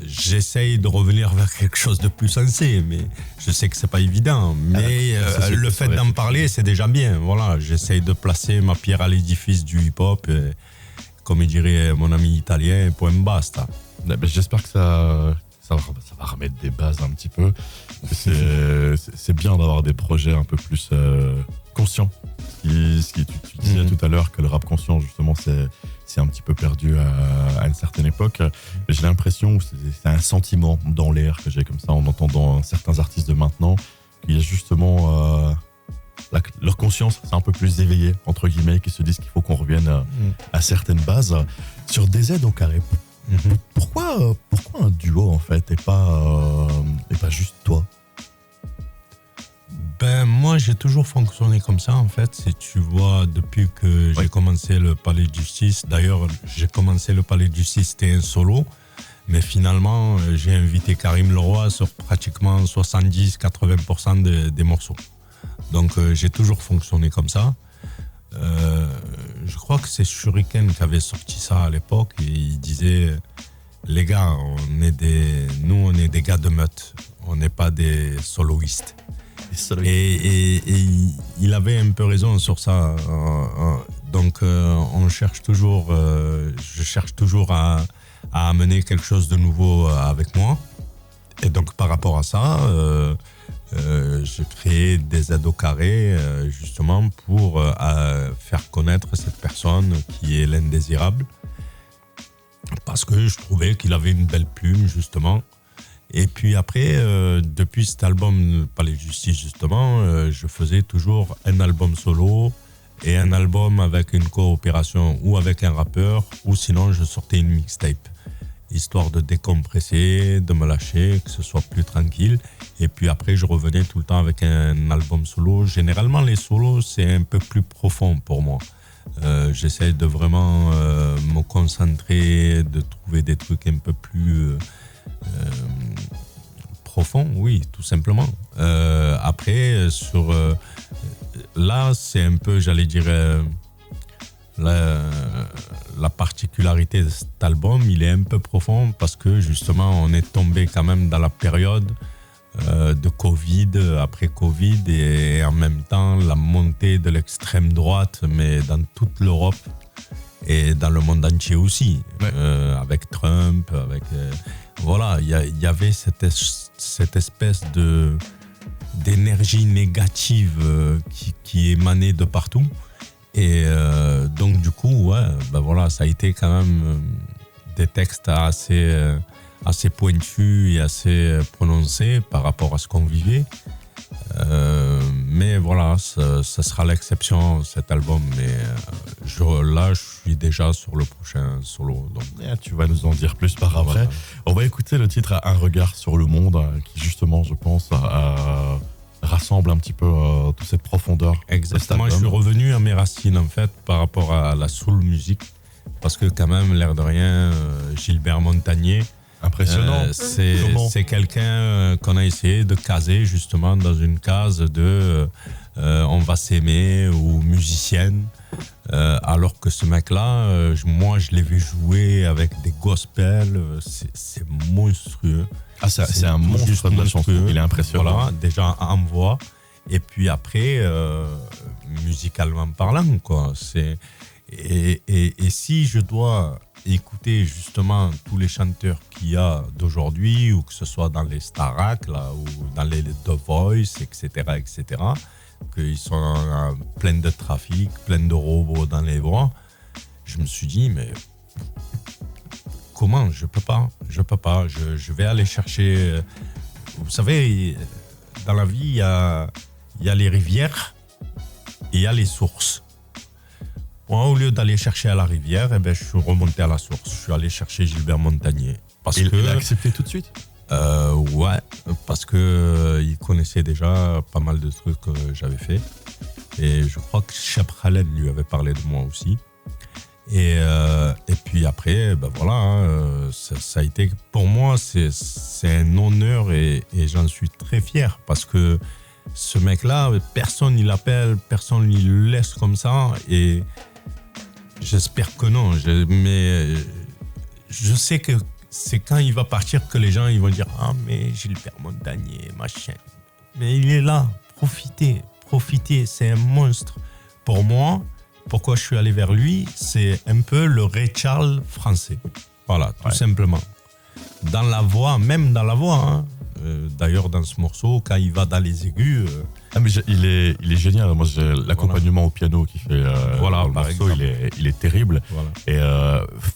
j'essaye de revenir vers quelque chose de plus sensé, mais je sais que c'est pas évident. Mais le fait d'en parler, c'est déjà bien. Voilà, j'essaye de placer ma pierre à l'édifice du hip-hop, comme il dirait mon ami italien, point basta. J'espère que ça va remettre des bases un petit peu. C'est bien d'avoir des projets un peu plus conscients. Tu disais tout à l'heure que le rap conscient, justement, c'est un petit peu perdu à une certaine époque. J'ai l'impression, c'est un sentiment dans l'air que j'ai comme ça en entendant certains artistes de maintenant, qu'il y a justement... leur conscience, c'est un peu plus éveillée, entre guillemets, qui se disent qu'il faut qu'on revienne à certaines bases. Sur DZ au carré, pourquoi un duo en fait et pas juste toi? Moi j'ai toujours fonctionné comme ça en fait. Si tu vois, depuis que j'ai commencé le Palais de Justice, d'ailleurs j'ai commencé le Palais de Justice, c'était un solo, mais finalement j'ai invité Karim Leroy sur pratiquement 70-80% des morceaux. Donc j'ai toujours fonctionné comme ça. Je crois que c'est Shuriken qui avait sorti ça à l'époque et il disait, les gars, on est des gars de meute, on n'est pas des soloistes. Et il avait un peu raison sur ça. Donc je cherche toujours à amener quelque chose de nouveau avec moi. Et donc par rapport à ça, j'ai créé des Z au carré justement pour faire connaître cette personne qui est l'indésirable, parce que je trouvais qu'il avait une belle plume justement. Et puis après, depuis cet album Palais de Justice justement, je faisais toujours un album solo et un album avec une coopération ou avec un rappeur, ou sinon je sortais une mixtape, histoire de décompresser, de me lâcher, que ce soit plus tranquille. Et puis après, je revenais tout le temps avec un album solo. Généralement, les solos, c'est un peu plus profond pour moi. J'essaie de vraiment me concentrer, de trouver des trucs un peu plus profonds, oui, tout simplement. Après, là, c'est un peu, j'allais dire... La particularité de cet album, il est un peu profond parce que justement on est tombé quand même dans la période de Covid, après Covid, et en même temps la montée de l'extrême droite, mais dans toute l'Europe et dans le monde entier aussi, avec Trump, voilà, il y avait cette espèce d'énergie négative qui émanait de partout. Et donc du coup, ouais, ben voilà, ça a été quand même des textes assez pointus et assez prononcés par rapport à ce qu'on vivait. Mais voilà, ça sera l'exception, cet album. Mais là, je suis déjà sur le prochain solo. Donc. Tu vas nous en dire plus par après. Voilà. On va écouter le titre Un regard sur le monde, qui justement, je pense, rassemble un petit peu toute cette profondeur. Exactement, je suis revenu à mes racines en fait par rapport à la soul musique. Parce que quand même, l'air de rien, Gilbert Montagné, Impressionnant. c'est quelqu'un qu'on a essayé de caser justement dans une case de on va s'aimer ou musicienne. Alors que ce mec-là, moi je l'ai vu jouer avec des gospels, c'est monstrueux. Ah, c'est un monstre de la chanson, il est impressionnant. Voilà, déjà en voix, et puis après, musicalement parlant, quoi. Et si je dois écouter justement tous les chanteurs qu'il y a d'aujourd'hui, ou que ce soit dans les Starac, là, ou dans les The Voice, etc., qu'ils sont pleins de trafic, pleins de robots dans les voix, je me suis dit, mais comment? Je peux pas. Je vais aller chercher. Vous savez, dans la vie, il y a les rivières et il y a les sources. Moi, au lieu d'aller chercher à la rivière, je suis remonté à la source. Je suis allé chercher Gilbert Montagné. Il a accepté tout de suite? Ouais, parce qu'il connaissait déjà pas mal de trucs que j'avais fait. Et je crois que Cheb Khaled lui avait parlé de moi aussi. Et puis après, voilà, ça a été, pour moi, c'est un honneur et j'en suis très fier parce que ce mec-là, personne ne l'appelle, personne ne le laisse comme ça. Et j'espère que non, mais je sais que c'est quand il va partir que les gens ils vont dire « Ah, mais Gilbert Montagné, machin. » Mais il est là, profitez, c'est un monstre. Pour moi, pourquoi je suis allé vers lui, c'est un peu le Ray Charles français. Voilà, tout simplement. Dans la voix, même dans la voix. Hein. D'ailleurs, dans ce morceau, quand il va dans les aigus... Ah, mais il est génial. Moi, j'ai l'accompagnement au piano qui fait voilà, le morceau, il est terrible. Voilà. Et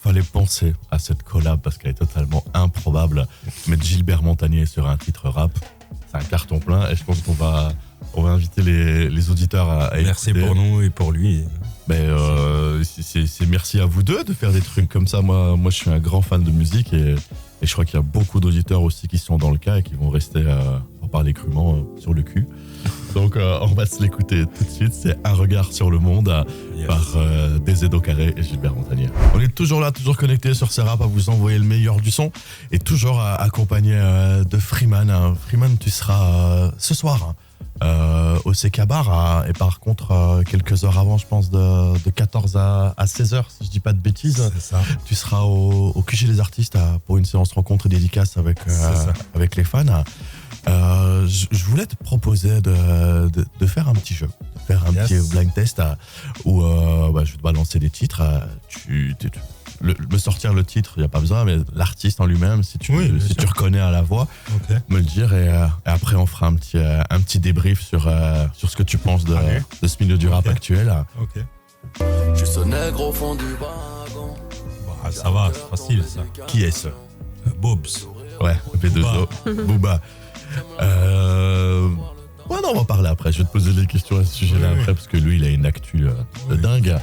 fallait penser à cette collab parce qu'elle est totalement improbable. Mettre Gilbert Montagné sur un titre rap, c'est un carton plein. Et je pense qu'on va inviter les auditeurs à merci écouter. Pour nous et pour lui. C'est merci à vous deux de faire des trucs comme ça. Moi, je suis un grand fan de musique et je crois qu'il y a beaucoup d'auditeurs aussi qui sont dans le cas et qui vont rester, pour parler crûment, sur le cul. Donc, on va se l'écouter tout de suite. C'est Un regard sur le monde par Dezedo Carré et Gilbert Montagné. On est toujours là, toujours connecté sur Serap à vous envoyer le meilleur du son et toujours accompagné de Freeman. Freeman, tu seras ce soir au CK Bar et par contre quelques heures avant, je pense de 14 à 16 heures, si je dis pas de bêtises. C'est ça. Tu seras au QG des artistes pour une séance rencontre et dédicace avec les fans. Je voulais te proposer de faire un petit jeu, de faire un petit blind test où je vais te balancer des titres. Me sortir le titre, il n'y a pas besoin, mais l'artiste en lui-même, si tu reconnais à la voix, me le dire et après on fera un petit débrief sur ce que tu penses de ce milieu du rap actuel. Ok. Je suis ce nègre au fond du wagon. Bah, ça va, c'est facile ça. Qui est ce? Bobs. Ouais, P2O, Booba. Ouais, non, on va parler après. Je vais te poser des questions à ce sujet-là après, parce que lui, il a une actu de dingue.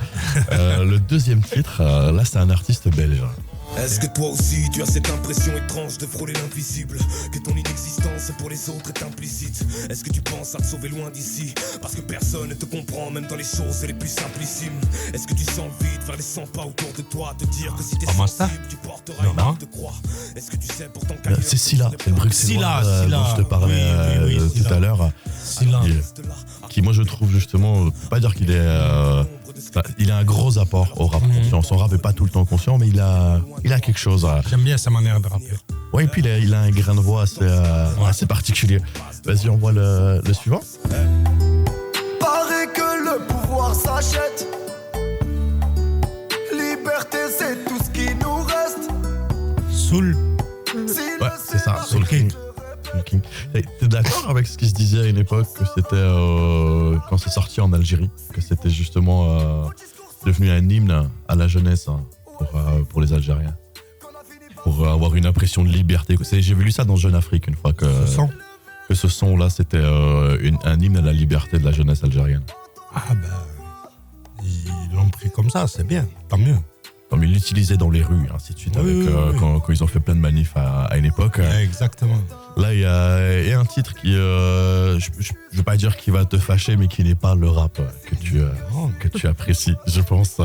Le deuxième titre, là, c'est un artiste belge. Est-ce que toi aussi tu as cette impression étrange de frôler l'invisible, que ton inexistence pour les autres est implicite? Est-ce que tu penses à te sauver loin d'ici, parce que personne ne te comprend même dans les choses les plus simplissimes? Est-ce que tu sens le vide faire les 100 pas autour de toi, te dire que si t'es sensible tu porteras une arme de croix? Est-ce que tu sais pourtant qu'ailleurs C'est Scylla, c'est le bruxellois dont je te parlais tout à l'heure. Qui, moi, je trouve justement, je peux pas dire qu'il est... il a un gros apport au rap conscient. Son rap est pas tout le temps conscient, mais il a quelque chose. J'aime bien sa manière de rapper. Ouais, et puis il a un grain de voix assez particulier. Vas-y, on voit le suivant. Paraît que le pouvoir s'achète. Liberté, c'est tout ce qui nous reste. Soul. Ouais, c'est ça, Soul King. King. T'es d'accord avec ce qui se disait à une époque que c'était quand c'est sorti en Algérie, que c'était justement devenu un hymne à la jeunesse hein, pour les Algériens, pour avoir une impression de liberté. J'ai vu ça dans Jeune Afrique une fois que ce son-là c'était un hymne à la liberté de la jeunesse algérienne. Ah ben, ils l'ont pris comme ça, c'est bien, tant mieux. Comme ils l'utilisaient dans les rues, ainsi de suite, Oui. quand ils ont fait plein de manifs à une époque. Exactement. Là, il y a un titre qui, je veux pas dire qu'il va te fâcher, mais qui n'est pas le rap que tu apprécies, je pense.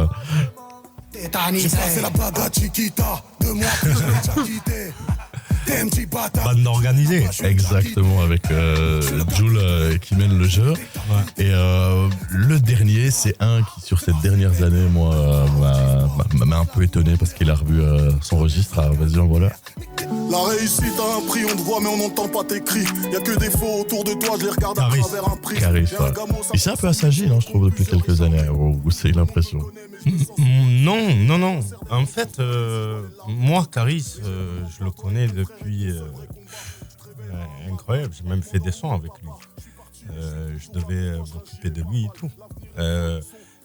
J'ai passé la bague Chiquita, 2 mois que je l'ai déjà quitté. T'es un petit bâtard. Bande organisée. Exactement, avec Jul qui mène le jeu. Ouais. Et le dernier, c'est un qui, sur ces dernières années, moi, m'a un peu étonné parce qu'il a revu son registre. Alors, vas-y, voilà. La réussite a un prix, on te voit mais on n'entend pas tes cris. Y'a que des faux autour de toi, je les regarde à Caris. travers un prix. Caris, ouais. Il s'est un peu assagi, je trouve, depuis quelques années, ou c'est l'impression. Non. En fait, moi, Caris, je le connais depuis... incroyable, j'ai même fait des sons avec lui. Je devais m'occuper de lui et tout.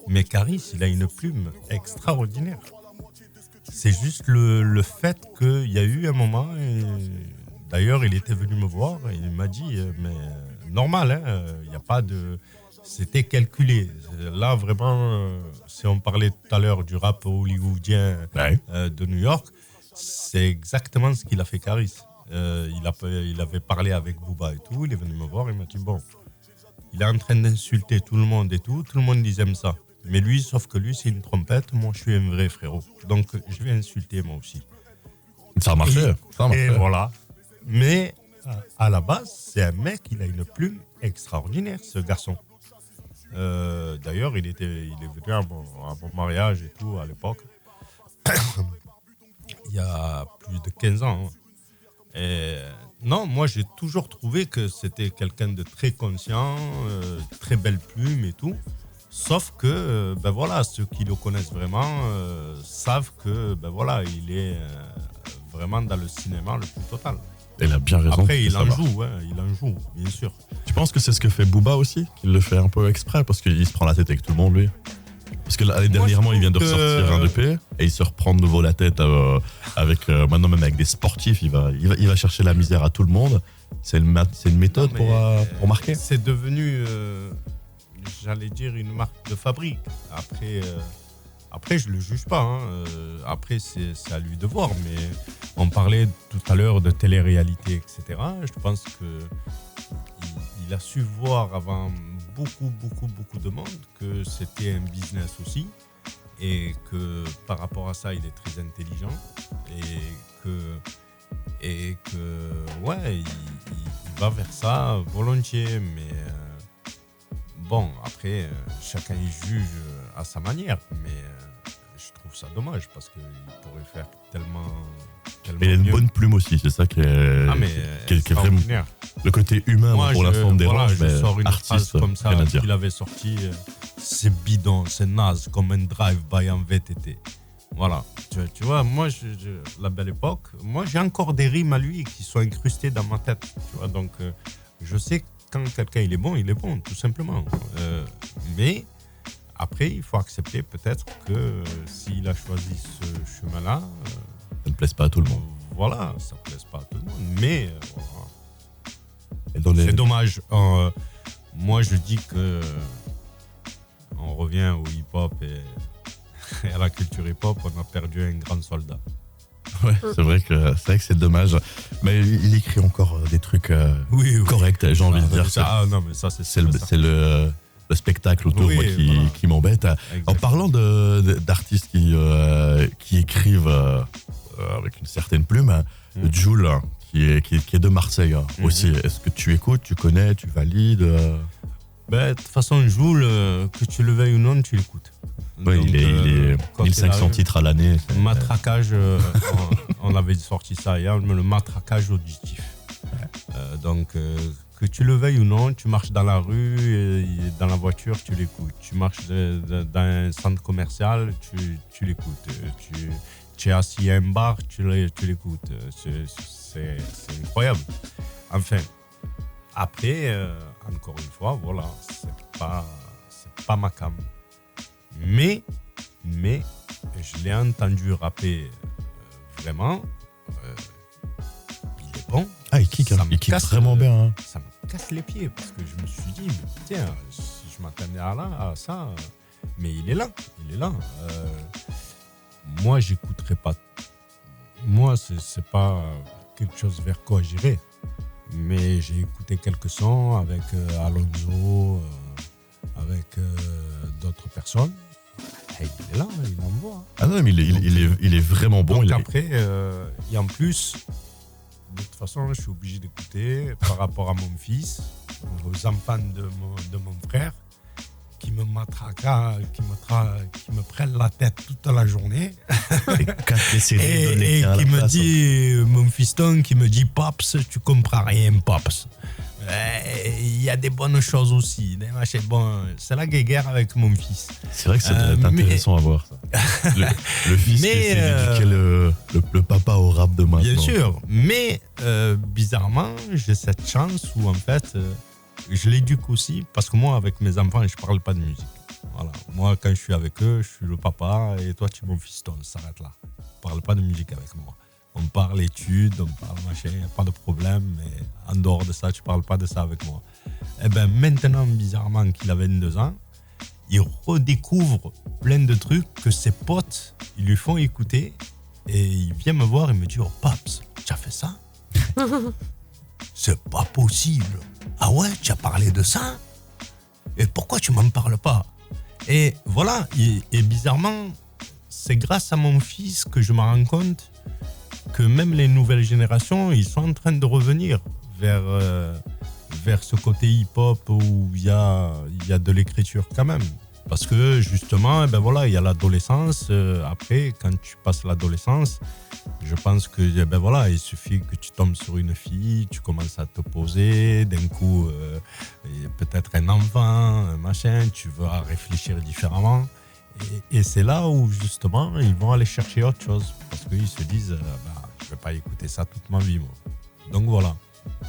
Mais Caris, il a une plume extraordinaire. C'est juste le fait qu'il y a eu un moment... D'ailleurs, il était venu me voir et il m'a dit, mais normal, hein, il n'y a pas de... C'était calculé. Là, vraiment, si on parlait tout à l'heure du rap hollywoodien de New York, c'est exactement ce qu'il a fait Caris. Il avait parlé avec Booba et tout, il est venu me voir, il m'a dit, bon, il est en train d'insulter tout le monde et tout le monde ils aiment ça. Mais lui, sauf que lui, c'est une trompette, moi, je suis un vrai frérot. Donc, je vais insulter moi aussi. Ça a marché. Et voilà. Mais, à la base, c'est un mec, il a une plume extraordinaire, ce garçon. D'ailleurs, il est venu à mon mariage et tout à l'époque. Il y a plus de 15 ans. Hein. Et non, moi j'ai toujours trouvé que c'était quelqu'un de très conscient, très belle plume et tout. Sauf que, ben voilà, ceux qui le connaissent vraiment savent que, ben voilà, il est vraiment dans le cinéma le plus total. Il a bien raison. Après, il en joue, bien sûr. Tu penses que c'est ce que fait Booba aussi, qu'il le fait un peu exprès parce qu'il se prend la tête avec tout le monde lui? Parce que là, dernièrement, il vient de ressortir un EP et il se reprend de nouveau la tête avec maintenant même avec des sportifs. Il va chercher la misère à tout le monde. C'est une méthode pour marquer. C'est devenu, j'allais dire, une marque de fabrique. Après, je le juge pas. Hein. Après, c'est à lui de voir. Mais on parlait tout à l'heure de télé-réalité, etc. Je pense que il a su voir avant beaucoup de monde que c'était un business aussi et que par rapport à ça, il est très intelligent et que ouais, il va vers ça volontiers. Mais bon, après, chacun y juge à sa manière. Mais je trouve ça dommage parce qu'il pourrait faire tellement Mais il a une mieux. bonne plume aussi, c'est ça qui est vraiment le côté humain. Moi, pour l'instant me dérange, je mais sors une phrase artiste, comme ça rien à dire. qu'il avait sorti. C'est bidon, c'est naze, comme un drive-by en VTT. Voilà, tu vois, moi, la belle époque, moi, j'ai encore des rimes à lui qui sont incrustées dans ma tête. Tu vois, donc, je sais que quand quelqu'un il est bon, tout simplement. Mais après, il faut accepter peut-être que s'il a choisi ce chemin-là, ça ne plaise pas à tout le monde. voilà, ça ne plaise pas à tout le monde. Mais voilà. C'est C'est dommage. Moi, je dis que on revient au hip-hop et à la culture hip-hop, on a perdu un grand soldat. Ouais, c'est vrai que c'est dommage. Mais il écrit encore des trucs corrects, j'ai envie de dire. Non, mais ça, C'est le spectacle autour Oui, moi, voilà. qui m'embête. En parlant d'artistes qui écrivent avec une certaine plume, Jul, qui est de Marseille aussi. Est-ce que tu écoutes, tu connais, tu valides Ben, de toute façon, Jul, que tu le veuilles ou non, tu l'écoutes. Ouais, Donc, il est quand 1500 arrive, titres à l'année. Matraquage, on avait sorti ça hier, mais le matraquage auditif. Donc, que tu le veuilles ou non, tu marches dans la rue, et dans la voiture, tu l'écoutes. Tu marches dans un centre commercial, tu l'écoutes. Tu es assis à un bar, tu l'écoutes. C'est incroyable. Enfin, après, encore une fois, voilà, c'est pas ma cam. Mais, je l'ai entendu rapper vraiment. Il est bon. Ah, il kick, Ça me il kick casse vraiment bien. Hein. Ça me casse les pieds parce que je me suis dit, mais tiens, si je m'attendais à ça, mais il est là. Moi, j'écouterai pas. Moi, c'est pas quelque chose vers quoi j'irai. Mais j'ai écouté quelques sons avec Alonso, avec d'autres personnes. Et il est là, il m'envoie. Ah non, mais il est vraiment bon. Donc après, et en plus, de toute façon, je suis obligé d'écouter par rapport à mon fils, aux enfants de mon frère, qui me matraquent, qui me prennent la tête toute la journée. et qui me dit, mon fiston, qui me dit, Pops, tu comprends rien, Pops. Il y a des bonnes choses aussi. Des machins. Bon, c'est la guéguerre avec mon fils. C'est vrai que ça doit être intéressant à voir. Ça. Le fils qui essaie d'éduquer le papa au rap de maintenant. Bien sûr, mais bizarrement, j'ai cette chance où en fait, je l'éduque aussi parce que moi, avec mes enfants, je parle pas de musique. Voilà. Moi, quand je suis avec eux, je suis le papa et toi, tu es mon fiston. Ça s'arrête là. On parle pas de musique avec moi. On parle études, on parle machin, il n'y a pas de problème, mais en dehors de ça, tu ne parles pas de ça avec moi. Et bien maintenant, bizarrement, qu'il a 22 ans, il redécouvre plein de trucs que ses potes, ils lui font écouter, et il vient me voir et me dit, oh Paps, tu as fait ça? C'est pas possible. Ah ouais, tu as parlé de ça? Et pourquoi tu m'en parles pas? Et voilà, et bizarrement, c'est grâce à mon fils que je me rends compte que même les nouvelles générations, ils sont en train de revenir vers ce côté hip-hop où il y a de l'écriture quand même. Parce que justement, ben voilà, il y a l'adolescence. Après, quand tu passes l'adolescence, je pense que ben voilà, il suffit que tu tombes sur une fille, tu commences à te poser, d'un coup, peut-être un enfant, un machin, tu vas réfléchir différemment. Et c'est là où justement, ils vont aller chercher autre chose. Parce qu'ils se disent, je ne vais pas écouter ça toute ma vie, moi. Donc voilà.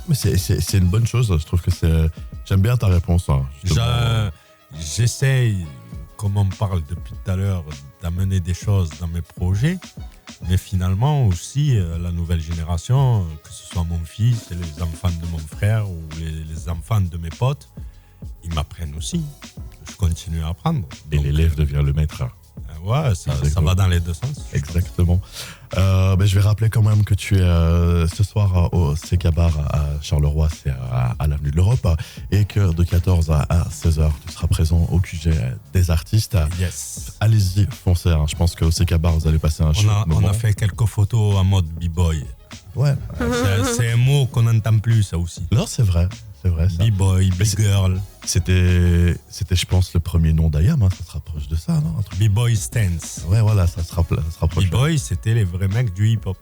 Mais c'est une bonne chose, je trouve que c'est... J'aime bien ta réponse. Hein, j'essaye, comme on parle depuis tout à l'heure, d'amener des choses dans mes projets. Mais finalement aussi, la nouvelle génération, que ce soit mon fils, les enfants de mon frère ou les enfants de mes potes, ils m'apprennent aussi. Je continue à apprendre. Et l'élève devient le maître. Ouais, ça va dans les deux sens. Exactement. Je vais rappeler quand même que tu es ce soir au CK Bar à Charleroi, c'est à l'avenue de l'Europe, et que de 14 à 16h, tu seras présent au QG des artistes. Yes. Allez-y, foncez. Hein. Je pense qu'au CK Bar, vous allez passer un chouette moment. On a fait quelques photos en mode b-boy. Ouais. C'est un mot qu'on n'entend plus, ça aussi. Non, c'est vrai. Ça. B-boy, B-girl. C'était, je pense, le premier nom d'Ayam. Hein. Ça se rapproche de ça, non? B-boy stance. Ouais, voilà, ça se rapproche. B-boy, c'était les vrais mecs du hip-hop.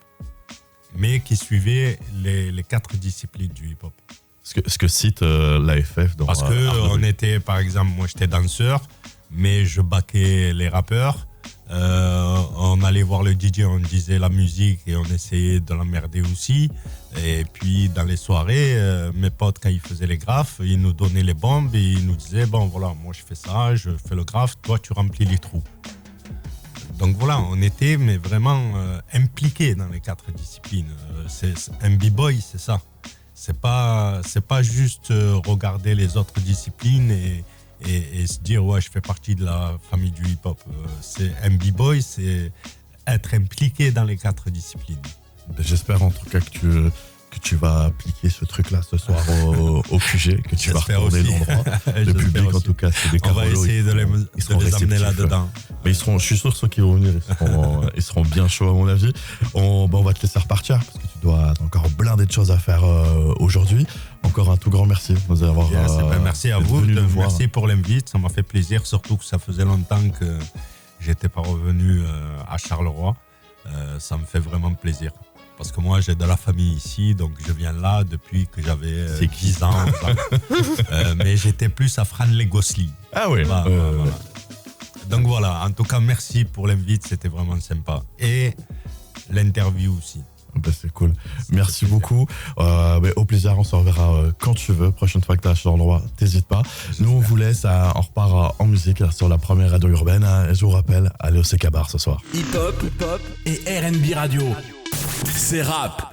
Mais qui suivaient les 4 disciplines du hip-hop. Ce que cite l'AFF dans... Parce qu'on était, par exemple, moi j'étais danseur, mais je baquais les rappeurs. On allait voir le DJ, on disait la musique et on essayait de l'emmerder aussi. Et puis dans les soirées, mes potes, quand ils faisaient les graphes, ils nous donnaient les bombes et ils nous disaient, bon voilà, moi je fais ça, je fais le graphe, toi tu remplis les trous. Donc voilà, on était mais vraiment impliqués dans les 4 disciplines. Un b-boy, c'est ça. C'est pas juste regarder les autres disciplines et se dire ouais, je fais partie de la famille du hip-hop. C'est un b-boy, c'est être impliqué dans les 4 disciplines. J'espère en tout cas que tu vas appliquer ce truc-là ce soir au QG, que tu vas retourner l'endroit. Le public aussi. En tout cas, c'est des Carolos. On va essayer de les amener là-dedans. Mais je suis sûr que ceux qui vont venir, ils seront bien chauds à mon avis. On va te laisser repartir parce que tu dois encore blindé de choses à faire aujourd'hui. Encore un tout grand merci de nous avoir. Merci à vous, merci pour l'invite, ça m'a fait plaisir, surtout que ça faisait longtemps que j'étais pas revenu à Charleroi. Ça me fait vraiment plaisir. Parce que moi, j'ai de la famille ici, donc je viens là depuis que j'avais 10 ans. Mais j'étais plus à Fran-les-Gosselin. Ah oui. Voilà. Donc voilà, en tout cas, merci pour l'invite, c'était vraiment sympa. Et l'interview aussi. Bah, c'est cool. Merci beaucoup. Au plaisir, on se reverra quand tu veux. Prochaine fois que tu es à Charleroi, t'hésites pas. Nous, on vous laisse, on repart en musique sur la première radio urbaine. Et je vous rappelle, allez au CK Bar ce soir. Hip-hop et R&B radio. C'est rap.